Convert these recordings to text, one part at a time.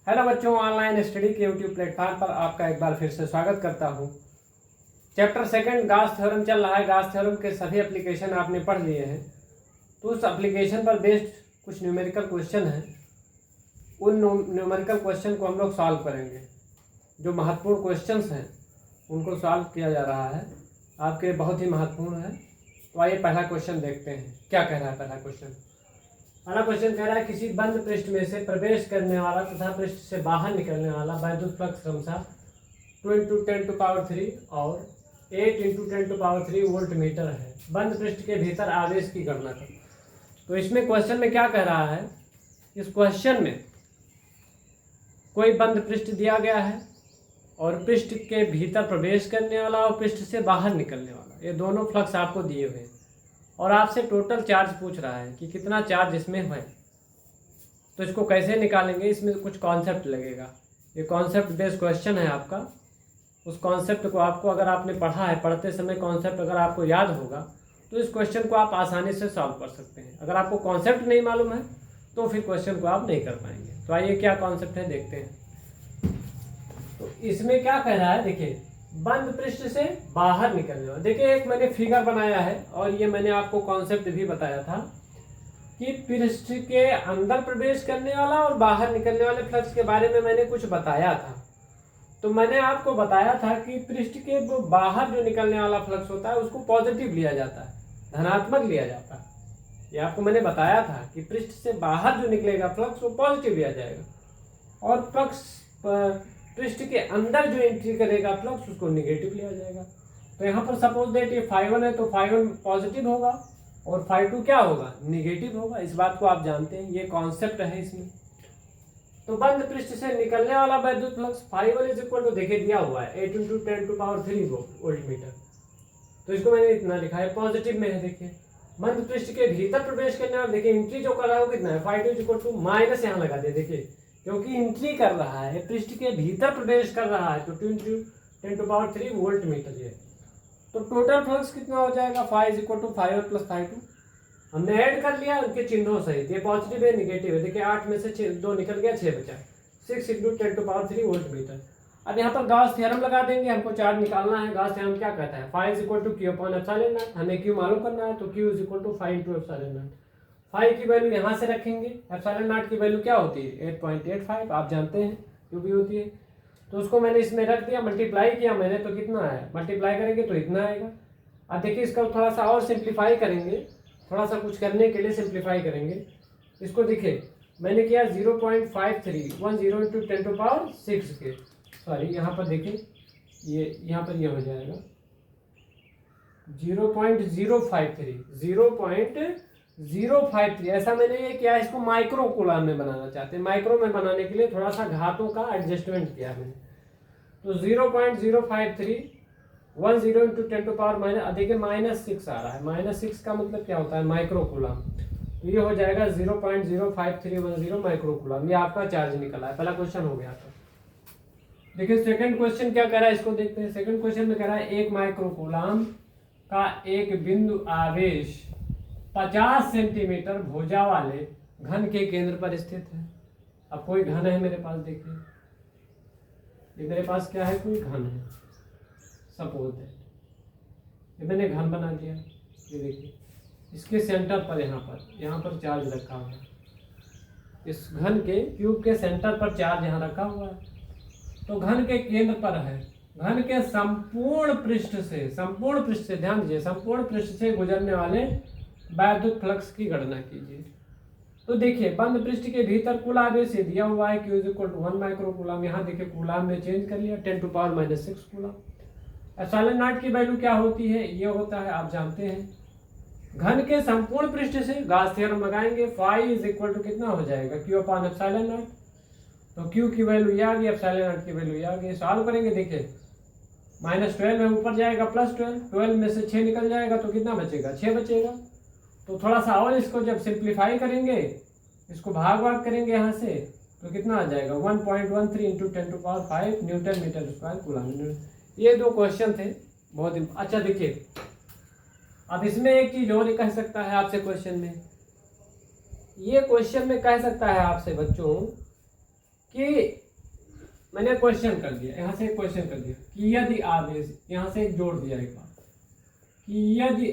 Hello बच्चों, online study के YouTube platform पर आपका एक बार फिर से स्वागत करता हूं। चैप्टर सेकंड गाउस थ्योरम चल रहा है। गाउस थ्योरम के सभी एप्लीकेशन आपने पढ़ लिए हैं, तो उस एप्लीकेशन पर बेस्ड कुछ न्यूमेरिकल क्वेश्चन हैं। उन न्यूमेरिकल क्वेश्चन को हम लोग सॉल्व करेंगे। जो महत्वपूर्ण क्वेश्चंस हैं उनको सॉल्व किया जा रहा है, आपके बहुत ही महत्वपूर्ण है। तो आइए पहला क्वेश्चन देखते हैं क्या कह रहा है। पहला क्वेश्चन कह रहा है किसी बंद पृष्ठ में से प्रवेश करने वाला तथा पृष्ठ से बाहर निकलने वाला वैद्युत फ्लक्स क्रमशः 2 × 10⁻³ और 8 × 10⁻³ वोल्ट मीटर है। बंद पृष्ठ के भीतर आवेश की गणना करो। तो इसमें क्वेश्चन में क्या कह रहा है, इस क्वेश्चन में कोई बंद पृष्ठ दिया गया है और पृष्ठ के भीतर प्रवेश करने वाला और पृष्ठ से बाहर निकलने वाला, ये दोनों फ्लक्स आपको दिए हुए हैं और आपसे टोटल चार्ज पूछ रहा है कि कितना चार्ज इसमें है। तो इसको कैसे निकालेंगे, इसमें कुछ कॉन्सेप्ट लगेगा। ये कॉन्सेप्ट बेस्ड क्वेश्चन है आपका। उस कॉन्सेप्ट को आपको, अगर आपने पढ़ा है, पढ़ते समय कॉन्सेप्ट अगर आपको याद होगा तो इस क्वेश्चन को आप आसानी से सॉल्व कर सकते हैं। अगर आपको कॉन्सेप्ट नहीं मालूम है तो फिर क्वेश्चन को आप नहीं कर पाएंगे। तो आइए क्या कॉन्सेप्ट है देखते हैं। तो इसमें क्या कह रहा है, देखिए बंद पृष्ठ से बाहर निकलने वाला। देखिए एक मैंने फिगर बनाया है और ये मैंने आपको कॉन्सेप्ट भी बताया था कि पृष्ठ के अंदर प्रवेश करने वाला और बाहर निकलने वाले फ्लक्स के बारे में मैंने कुछ बताया था। तो मैंने आपको बताया था कि पृष्ठ के वो बाहर जो निकलने वाला फ्लक्स होता है उसको पॉजिटिव लिया जाता है, धनात्मक लिया जाता है। ये आपको मैंने बताया था कि पृष्ठ से बाहर जो निकलेगा फ्लक्स वो पॉजिटिव लिया जाएगा और पृष्ठ के अंदर जो एंट्री करेगा फ्लक्स उसको नेगेटिव लिया जाएगा। तो यहाँ पर सपोज दैट ये φ1 है तो φ1 पॉजिटिव होगा और φ2 क्या होगा, नेगेटिव होगा। इस बात को आप जानते हैं, ये कॉन्सेप्ट है इसमें। तो बंद पृष्ठ से निकलने वाला वैद्युत फ्लक्स φ1 देखिए दिया हुआ है 8 × 10⁻³ वोल्ट मीटर। तो इसको मैंने इतना लिखा है, पॉजिटिव में है। देखिए बंद पृष्ठ के भीतर प्रवेश करने वाला, देखिए एंट्री जो कर रहा है वो कितना है, φ2 माइनस यहाँ लगा दिया। देखिए क्योंकि एंट्री कर रहा है, पृष्ठ के भीतर प्रवेश कर रहा है, तो 2 × 10⁻³ वोल्ट मीटर ये। तो टोटल फ्लक्स कितना हो जाएगा, φ = φ1 + φ2। हमने ऐड कर लिया उनके चिन्हों सहित, ये पॉजिटिव है निगेटिव है। देखिए 8 में से 2 निकल गया, 6 बचा, 6 × 10⁻³ वोल्ट मीटर। अब यहाँ पर गॉस थ्योरम लगा देंगे, हमको चार्ज निकालना है। गॉस थ्योरम क्या कहता है, φ = Q/ε0। हमें Q मालूम करना है तो Q = φ × ε0। फाई की वैल्यू यहाँ से रखेंगे, ε0 की वैल्यू क्या होती है 8.85, आप जानते हैं जो भी होती है। तो उसको मैंने इसमें रख दिया, मल्टीप्लाई किया मैंने, तो कितना है, मल्टीप्लाई करेंगे तो इतना आएगा। अब देखिए इसका थोड़ा सा और सिंप्लीफाई करेंगे, थोड़ा सा कुछ करने के लिए सिंप्लीफाई करेंगे इसको। देखिए मैंने किया 0.53 10 × 10⁻6 के, सॉरी यहाँ पर देखिए ये यहाँ पर ये हो जाएगा 0.053 ऐसा मैंने ये किया। इसको माइक्रो कूलाम में बनाना चाहते हैं, माइक्रो में बनाने के लिए थोड़ा सा घातों का एडजस्टमेंट किया मैंने। तो 0.053 10 × 10⁻⁻, देखिए -6 आ रहा है। -6 का मतलब क्या होता है, माइक्रो कूलाम। तो ये हो जाएगा 0.05310 माइक्रो कूलाम। ये आपका चार्ज निकला है। पहला क्वेश्चन हो गया था। देखिए सेकंड क्वेश्चन क्या कह रहा है, इसको देखते हैं। सेकंड क्वेश्चन में कह रहा है 1 माइक्रो कूलाम का एक बिंदु आवेश 50 सेंटीमीटर भुजा वाले घन के केंद्र पर स्थित है। अब कोई घन है मेरे पास, देखिए ये मेरे पास क्या है, कोई घन है। सपोज दैट ये मैंने घन बना दिया। ये देखिए इसके सेंटर पर यहाँ पर चार्ज रखा हुआ है। इस घन के क्यूब के सेंटर पर चार्ज यहाँ रखा हुआ है। तो घन के केंद्र पर है। घन के संपूर्ण पृष्ठ से ध्यान दीजिए, संपूर्ण पृष्ठ से गुजरने वाले वैद्युत फ्लक्स की गणना कीजिए। तो देखिए बंद पृष्ठ के भीतर कुल आवेश दिया हुआ है Q = 1 माइक्रो कूलाम। यहाँ देखिए कूलाम में चेंज कर लिया, 10⁻⁻6 कूलाम। ε0 की वैल्यू क्या होती है, ये होता है, आप जानते हैं, घन के संपूर्ण पृष्ठ से गॉस थ्योरम लगाएंगे, φ कितना हो जाएगा Q/ε0। तो Q की वैल्यू ये आ गई, ε0 की वैल्यू ये आ गई। सॉल्व करेंगे, देखिए -12 है, ऊपर जाएगा +12, 12 में से 6 निकल जाएगा तो कितना बचेगा, 6 बचेगा। तो थोड़ा सा और इसको जब सिंप्लीफाई करेंगे, इसको भाग करेंगे यहाँ से, तो कितना आ जाएगा 1.13 × 10⁵ न्यूटन मीटर स्क्वायर कूलाम। ये 2 क्वेश्चन थे, बहुत अच्छा। देखिए अब इसमें एक चीज और कह सकता है आपसे क्वेश्चन में, ये क्वेश्चन में कह सकता है आपसे बच्चों कि मैंने क्वेश्चन कर दिया, यहाँ से एक क्वेश्चन कर दिया कि यदि आवेश, यहाँ से एक जोड़ दिया एक बार कि यदि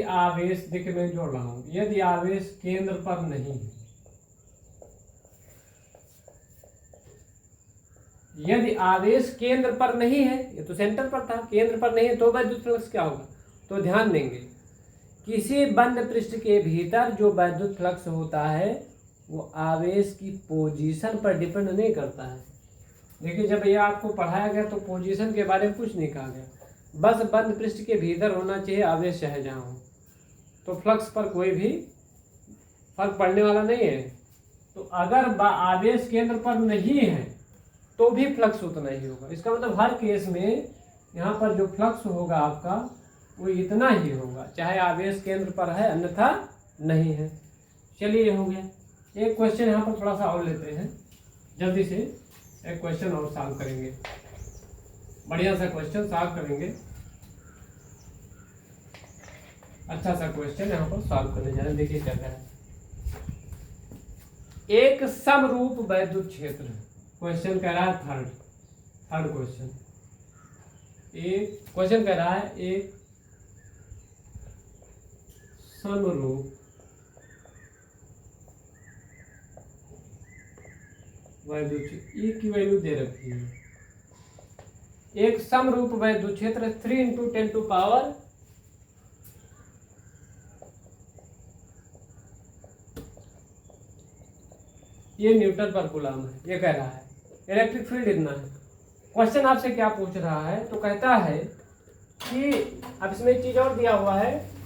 आवेश देखिए मैं जोड़ रहा हूं, यदि आवेश केंद्र पर नहीं है, यदि आवेश केंद्र पर नहीं है, ये तो सेंटर पर था, केंद्र पर नहीं है तो वैद्युत फ्लक्स क्या होगा। तो ध्यान देंगे किसी बंद पृष्ठ के भीतर जो वैद्युत फ्लक्स होता है वो आवेश की पोजीशन पर डिपेंड नहीं करता है। देखिए जब यह आपको पढ़ाया गया तो पोजीशन के बारे में कुछ नहीं कहा गया, बस बंद पृष्ठ के भीतर होना चाहिए आवेश चाहे जहाँ हो, तो फ्लक्स पर कोई भी फर्क पड़ने वाला नहीं है। तो अगर आवेश केंद्र पर नहीं है तो भी फ्लक्स उतना ही होगा। इसका मतलब हर केस में यहाँ पर जो फ्लक्स होगा आपका वो इतना ही होगा, चाहे आवेश केंद्र पर है अन्यथा नहीं है। चलिए ये हो गया। एक क्वेश्चन यहाँ पर थोड़ा सा और लेते हैं, जल्दी से एक क्वेश्चन और सॉल्व करेंगे, बढ़िया सा क्वेश्चन सॉल्व करेंगे, अच्छा सा क्वेश्चन यहाँ पर सॉल्व करने जा रहे हैं। देखिए क्या है, एक समरूप वैद्युत क्षेत्र, क्वेश्चन कह रहा है थर्ड क्वेश्चन, एक क्वेश्चन कह रहा है एक समरूप वैद्युत क्षेत्र, ई की वैल्यू दे रखी है, एक समरूप वैद्युत क्षेत्र 3 × 10⁻, ये न्यूटन पर कूलम है, ये कह रहा है इलेक्ट्रिक फील्ड इतना है। क्वेश्चन आपसे क्या पूछ रहा है, तो कहता है कि अब इसमें एक चीज और दिया हुआ है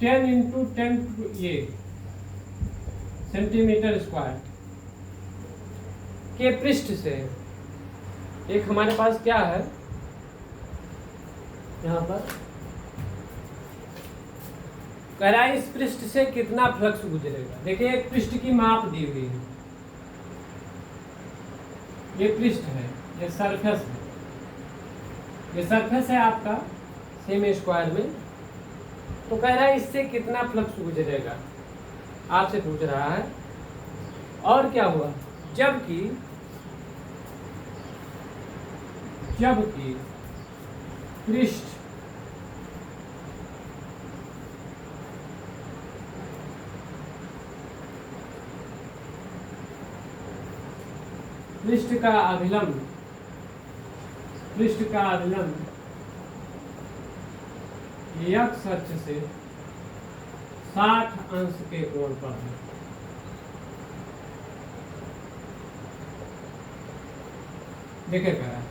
10 × 10 ये सेंटीमीटर स्क्वायर के पृष्ठ से, एक हमारे पास क्या है यहाँ पर कह रहा है इस पृष्ठ से कितना फ्लक्स गुजरेगा। देखिए एक पृष्ठ की माप दी हुई है, ये पृष्ठ है, ये सरफेस है, ये सरफेस है आपका सेमी स्क्वायर में, तो कह रहा है इससे कितना फ्लक्स गुजरेगा आपसे पूछ रहा है। और क्या हुआ, जबकि पृष्ठ का अभिलंब x अक्ष से 60 अंश के कोण पर है। देखे करा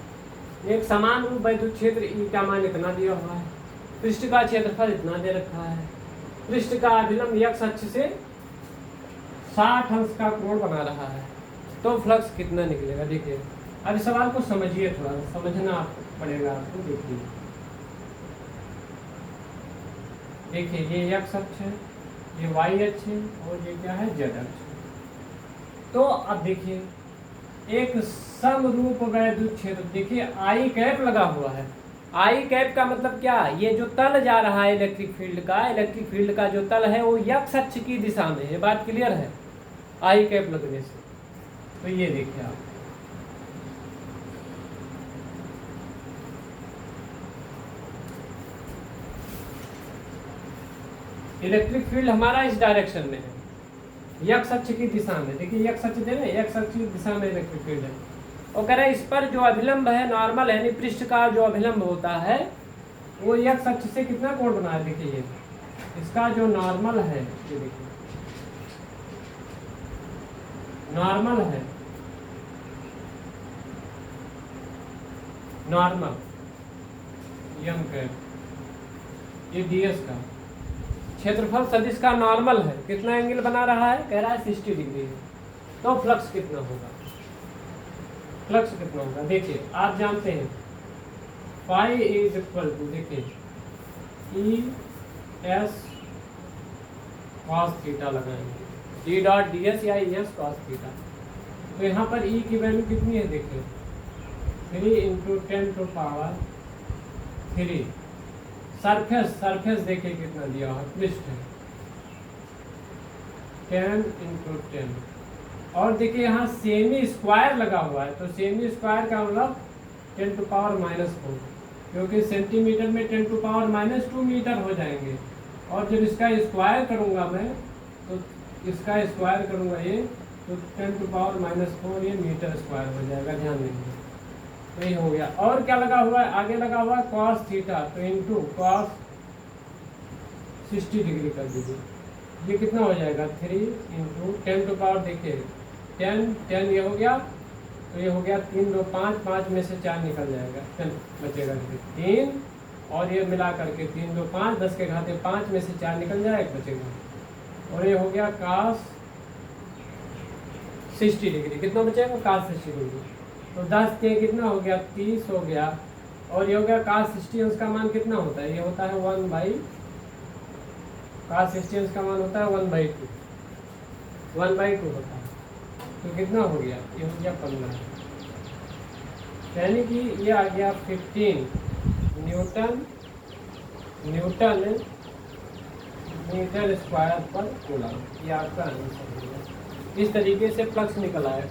एक समान रूप वैद्युत क्षेत्र ई का मान इतना दिया हुआ है, पृष्ठ का क्षेत्रफल इतना दे रखा है, पृष्ठ का अभिलंब x अक्ष से 60 अंश का कोण बना रहा है, तो फ्लक्स कितना निकलेगा। देखिए अब सवाल को समझिए, थोड़ा समझना पड़ेगा आपको। देखिए ये x अक्ष है, ये y अक्ष है और ये क्या है z अक्ष। तो अब देखिए एक समरूप वैद्युत क्षेत्र, देखिए आई कैप लगा हुआ है। आई कैप का मतलब क्या, ये जो तल जा रहा है इलेक्ट्रिक फील्ड का जो तल है वो x अक्ष की दिशा में है। ये बात क्लियर है आई कैप लगने से। तो ये देखिए आप, इलेक्ट्रिक फील्ड हमारा इस डायरेक्शन में है, x अक्ष की दिशा में। देखिए x अक्ष दे रहे, x अक्ष की दिशा में इलेक्ट्रिक फील्ड है। और कह रहे इस पर जो अभिलंब है नॉर्मल है, यानी पृष्ठ का जो अभिलंब होता है वो x अक्ष से कितना कोण बना है। देखिए ये इसका जो नॉर्मल है, ये देखिए नॉर्मल है, नॉर्मल यम कैप, ये ds का क्षेत्रफल सदिश का नॉर्मल है, कितना एंगल बना रहा है, कह रहा है 60 डिग्री है। तो फ्लक्स कितना होगा, देखिए आप जानते हैं फाई इज इक्वल टू, देखिए ई एस कॉस थीटा लगाएंगे, ई डॉट डी एस या ई एस कॉस थीटा। तो यहाँ पर ई की वैल्यू कितनी है, देखिए 3 × 10⁻3। सरफेस देखिए कितना दिया हुआ, पृष्ठ है 10 इंटू 10। और देखिए यहाँ सेमी स्क्वायर लगा हुआ है, तो सेमी स्क्वायर का मतलब 10 टू पावर -4, क्योंकि सेंटीमीटर में 10 टू पावर -2 मीटर हो जाएंगे। और जब इसका स्क्वायर करूँगा मैं, तो इसका स्क्वायर करूँगा ये, तो 10 टू पावर -4 ये मीटर स्क्वायर हो जाएगा, ध्यान देंगे। तो ये हो गया। और क्या लगा हुआ है, आगे लगा हुआ है कॉस थीटा, तो इंटू कॉस 60 डिग्री कर दीजिए। ये कितना हो जाएगा, 3 इंटू 10 टू पावर, देखिए 10 ये हो गया, तो ये हो गया 3 2 5, 5 में से 4 निकल जाएगा, चल बचेगा 3, और ये मिला करके 3 2 5, 10 के घाते 5 में से 4 निकल जाएगा, बचेगा। और ये हो गया cos 60 डिग्री, कितना बचेगा cos 60 डिग्री, तो 10 के कितना हो गया, 30 हो गया। और ये हो गया cos 60, उसका मान कितना होता है, ये होता है 1/, cos 60 का मान होता है 1/2, 1/2 होता है। तो कितना हो गया, ये हो गया 15, यानी कि ये आ गया 15 न्यूटन मीटर स्क्वायर पर कूलम। ये आपका आंसर होगा। इस तरीके से फ्लक्स निकल आया।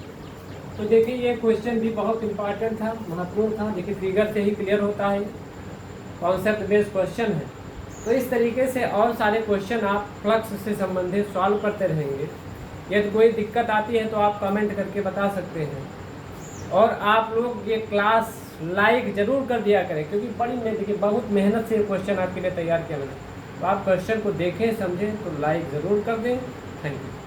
तो देखिए ये क्वेश्चन भी बहुत इंपॉर्टेंट था, महत्वपूर्ण था। देखिए फिगर से ही क्लियर होता है, कॉन्सेप्ट बेस्ड क्वेश्चन है। तो इस तरीके से और सारे क्वेश्चन आप फ्लक्स से संबंधित सॉल्व करते रहेंगे। यदि कोई दिक्कत आती है तो आप कमेंट करके बता सकते हैं। और आप लोग ये क्लास लाइक ज़रूर कर दिया करें, क्योंकि देखिए बहुत मेहनत से ये क्वेश्चन आपके लिए तैयार किया मैंने। तो आप क्वेश्चन को देखें, समझें, तो लाइक ज़रूर कर दें। Thank you.